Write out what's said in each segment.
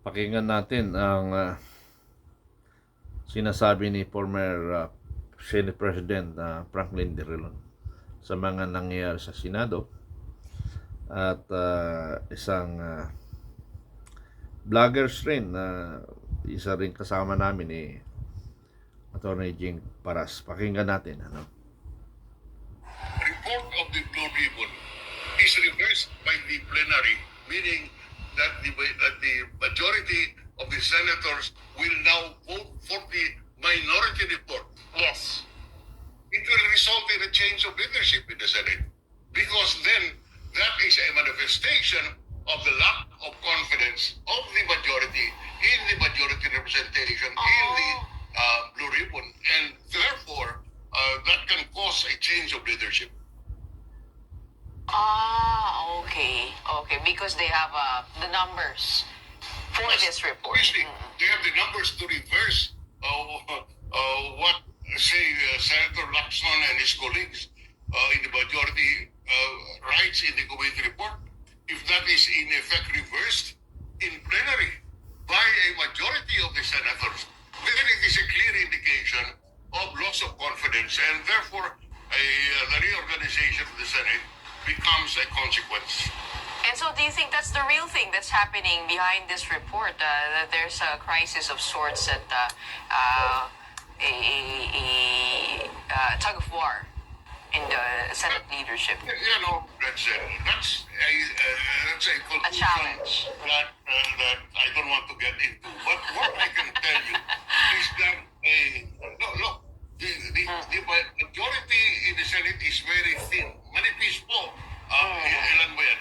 Pakinggan natin ang sinasabi ni former Senate President Franklin D. Rilon sa mga nangyayari sa Senado at isang vloggers rin na isa rin kasama namin ni Attorney Jing Paras. Pakinggan natin. Report of the Blue Ribbon is reversed by the plenary, meaning that the majority of the senators will now vote for the minority report. Yes. It will result in a change of leadership in the Senate, because then that is a manifestation of the lack of confidence of the majority in the majority representation in the Blue Ribbon, and therefore that can cause a change of leadership. Okay. Because they have the numbers for this report. Obviously, they have the numbers to reverse what, say, Senator Lacson and his colleagues in the majority writes in the committee report. If that is in effect reversed in plenary by a majority of the senators, then it is a clear indication of loss of confidence, and therefore the reorganization of the Senate becomes a consequence. And so do you think that's the real thing that's happening behind this report? That there's a crisis of sorts, that a tug of war in the Senate leadership? You know, that's a conclusion challenge. that I don't want to get into. But what I can tell you is that the majority in the Senate is very thin. Manipis po. Ilan ba yan?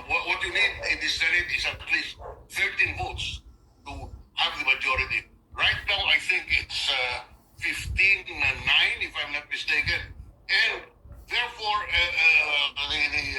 What you need in the Senate is at least 13 votes to have the majority. Right now, I think it's 15-9, if I'm not mistaken. And therefore, the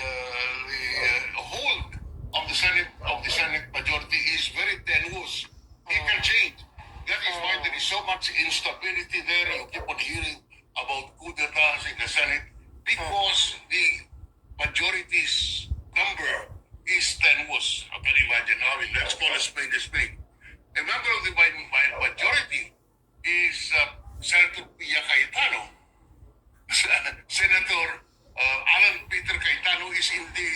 hold of the Senate majority is very tenuous. It can change. That is why there is so much instability there. You keep on hearing about coup d'etats in the Senate because the majority's number is tenuous. I can imagine. Let's call a spade a spade. A member of the majority is Senator Pia Cayetano. Senator Alan Peter Cayetano is in the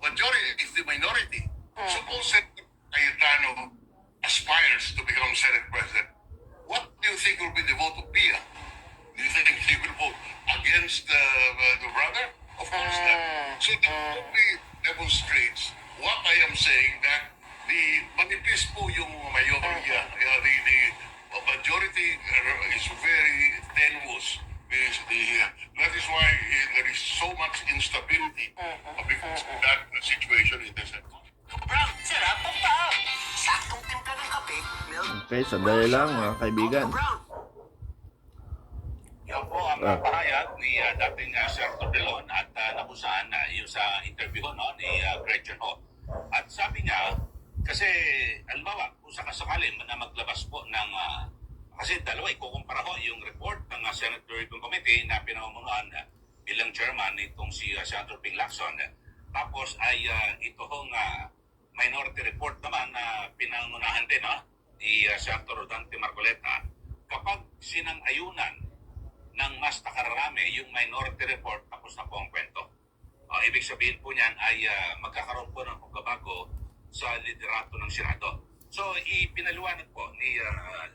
majority, is the minority. Suppose Senator Cayetano aspires to become Senate President. What do you think will be the vote of Pia? Do you think he will vote against the brother? Of course not. So that only demonstrates what I am saying, that the manifest po yung mayorya, the majority is very tenuous. That is why there is so much instability because of that situation in the Senate. Brown, sarap ang pao. Saktong timpla ng kape, milk. Okay, sandali lang mga kaibigan. Brown. Yan po ang pahayag ni dating Senator Rilon at nakusahan yung sa interview ni Gretchen Ho. At sabi niya, kasi alimbawa, kung sakasakali na maglabas po ng, kasi dalawa, ikukumpara ko yung report ng Senate Tourism Committee na pinamumunuan bilang chairman itong si Senator Ping Lacson. Tapos ay ito hong minority report naman na pinangunahan din ni Senator Dante Marcoleta. Kapag sinang-ayunan ng mas nakararami yung minority report, tapos na po ang kwento. Ibig sabihin po niyan ay magkakaroon po ng pagbabago sa liderato ng Senado. So, ipinaliwanag po ni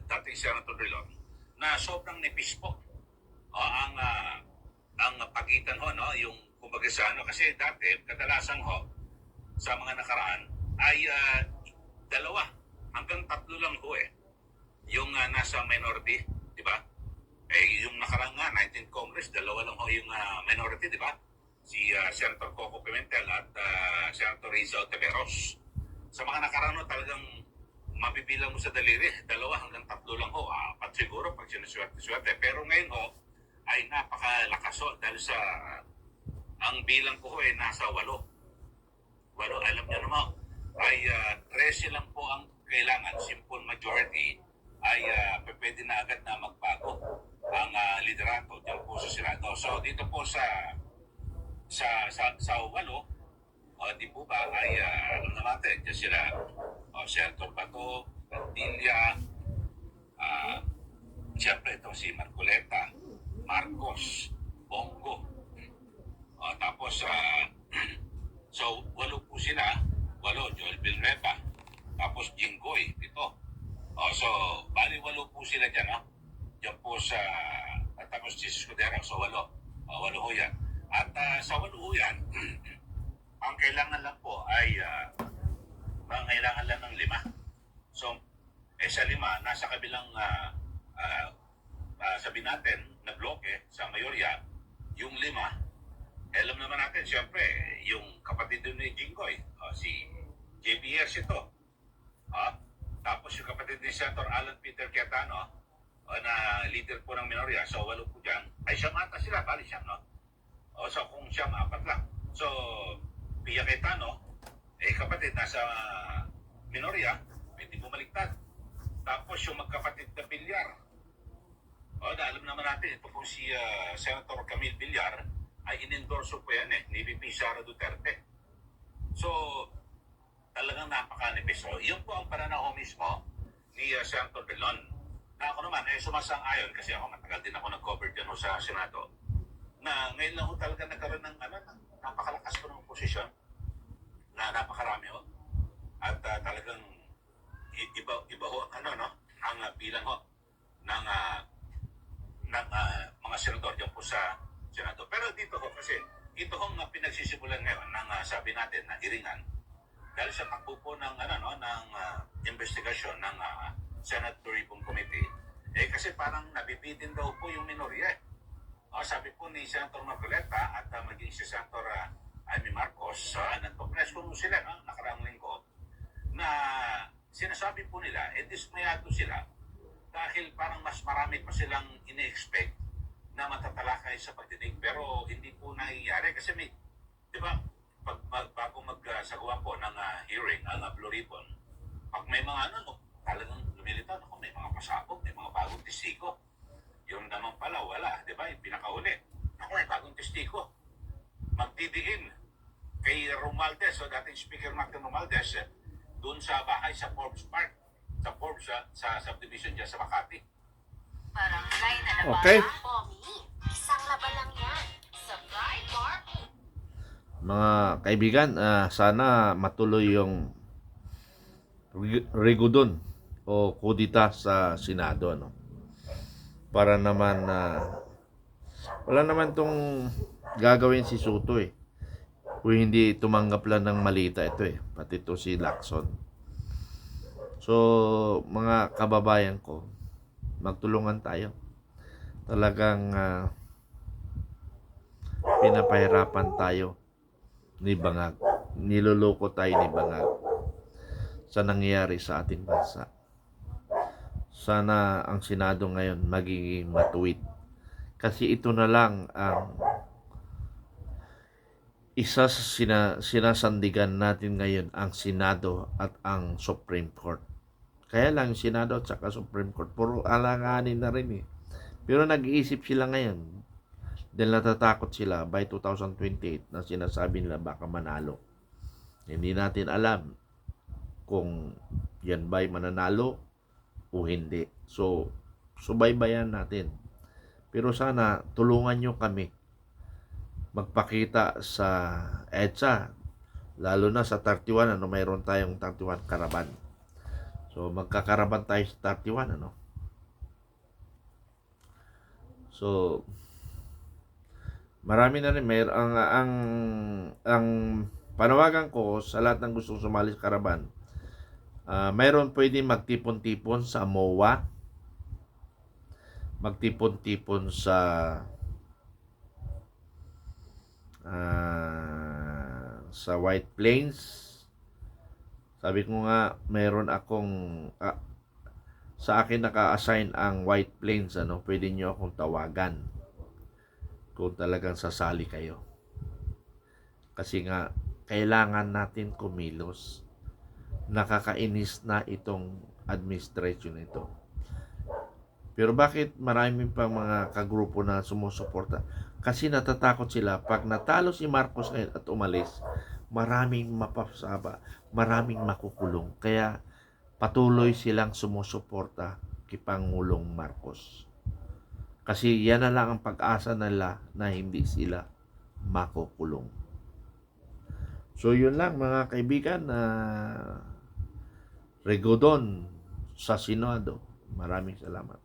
dating Senator Rilon na sobrang nipis po ang pagitan yung kumbaga sa kasi dati, kadalasan sa mga nakaraan ay dalawa hanggang tatlo lang yung nasa minority, di ba? Yung nakaraan nga, 19th Congress, dalawa lang yung minority, di ba? Si Senator Coco Pimentel at Senator Rizal Taveros. Sa mga nakaraan talagang mabibilang mo sa daliri, dalawa hanggang tatlo lang apat siguro pag sinuswerte-swerte. Pero ngayon ay napakalakas dahil sa ang bilang ko ay nasa 8. Alam niyo naman, ay 13 lang po ang kailangan, simple majority, ay pwede na agad na magbago ang liderato dyan po sa Senado. So dito po sa 8, di po ba ay alam na natin, Nandiyan sila, Senator Bato, Padilla, siyempre ito si Marcoleta, Marcos, Bongo. Tapos, so, 8 po sila. 8, Joel Villanueva. Tapos, Jinggoy, 7. So, bali 8 po sila dyan, no? Diyan po sa, tapos si Escudero, so 8. 8 ho yan. At sa 8 ho yan, ang kailangan lang po ay, kailangan lang ng 5. So, sa 5, nasa kabilang, sabi natin, na bloke sa mayorya, yung 5, alam naman natin, siyempre, yung kapatid din ni Jinggoy, si JBS ito. Tapos yung kapatid ni Senator Alan Peter Cayetano, na leader po ng minorya, so 8 po dyan, ay siyam ata sila, bali siyam, no? So kung siyam, 4 lang. So, Pia Cayetano, kapatid nasa minorya, hindi bumaliktad. Tapos yung magkapatid na Villar, alam naman natin, ito po si Senator Camille Villar, ay inendorso po yan ni VP Sara Duterte. So, talagang napakanipis. So, yun po ang pananaw mismo ni Senator Delon. Na ako naman, sumasang-ayon kasi ako, matagal din ako nag-cover dyan sa Senado, na ngayon lang ho talaga nagkaroon ng napakalakas ko ng posisyon, na napakarami ho. At talagang iba ho ang bilang ho ng mga senador dyan po sa Senado. Pero dito ho, kasi ito hong pinagsisimulan ngayon ng sabi natin na iringan dahil sa takbo po ng investigasyon ng Senate Tourism Committee, kasi parang nabibitin daw po yung minorya. Sabi po ni Senator Marcoleta at maging si Senator Amy Marcos, nagpo-press po sila nakaraang linggo, na sinasabi po nila, dismayado sila dahil parang mas marami pa silang ini-expect na matatalakay sa pagdinig, pero hindi po nangyayari kasi may, di ba, bago magsagawa po ng hearing, ang Blue Ribbon, pag may mga talagang lumilitaw, may mga pasabog, may mga bagong testigo. Yung naman pala, wala, di ba, yung pinakauli. May bagong testigo. Magdidiin kay Romualdez, dating Speaker Martin Romualdez, doon sa bahay sa Forbes Park, sa Forbes, sa subdivision dyan sa Makati. Barangay na naman. Okay. Pomi, isang laban lang yan. Subscribe, Mark. Mga kaibigan, sana matuloy yung rigudon o kudita sa Senado, para naman wala naman tong gagawin si Soto kung hindi tumanggap lang ng malita ito pati to si Lacson. So mga kababayan ko, magtulungan tayo. Talagang pinapahirapan tayo ni Bangag. Niloloko tayo ni Bangag sa nangyayari sa ating bansa. Sana ang Senado ngayon magiging matuwid. Kasi ito na lang ang isa sa sinasandigan natin ngayon, ang Senado at ang Supreme Court. Kaya lang Senado at saka Supreme Court, puro alanganin na rin Pero nag-iisip sila ngayon dahil natatakot sila by 2028 na sinasabi nila baka manalo. Hindi natin alam kung yan ba'y mananalo o hindi. So, subaybayan natin. Pero sana tulungan nyo kami magpakita sa EDSA, lalo na sa 31, mayroon tayong 31 karaban. So, magkakaraban tayo sa 31, So, marami na rin. Ang panawagan ko sa lahat ng gustong sumali sa karaban, mayroon pwede magtipon-tipon sa MOA, magtipon-tipon sa White Plains. Sabi ko nga, mayroon akong sa akin naka-assign ang White Plains, pwede nyo akong tawagan kung talagang sasali kayo. Kasi nga, kailangan natin kumilos. Nakakainis na itong administration ito. Pero bakit marami pang mga kagrupo na sumusuporta? Kasi natatakot sila pag natalo si Marcos ngayon at umalis, maraming mapasaba, maraming makukulong. Kaya patuloy silang sumusuporta kay Pangulong Marcos. Kasi yan na lang ang pag-asa nila na hindi sila makukulong. So yun lang mga kaibigan, Regodon sa Senado. Maraming salamat.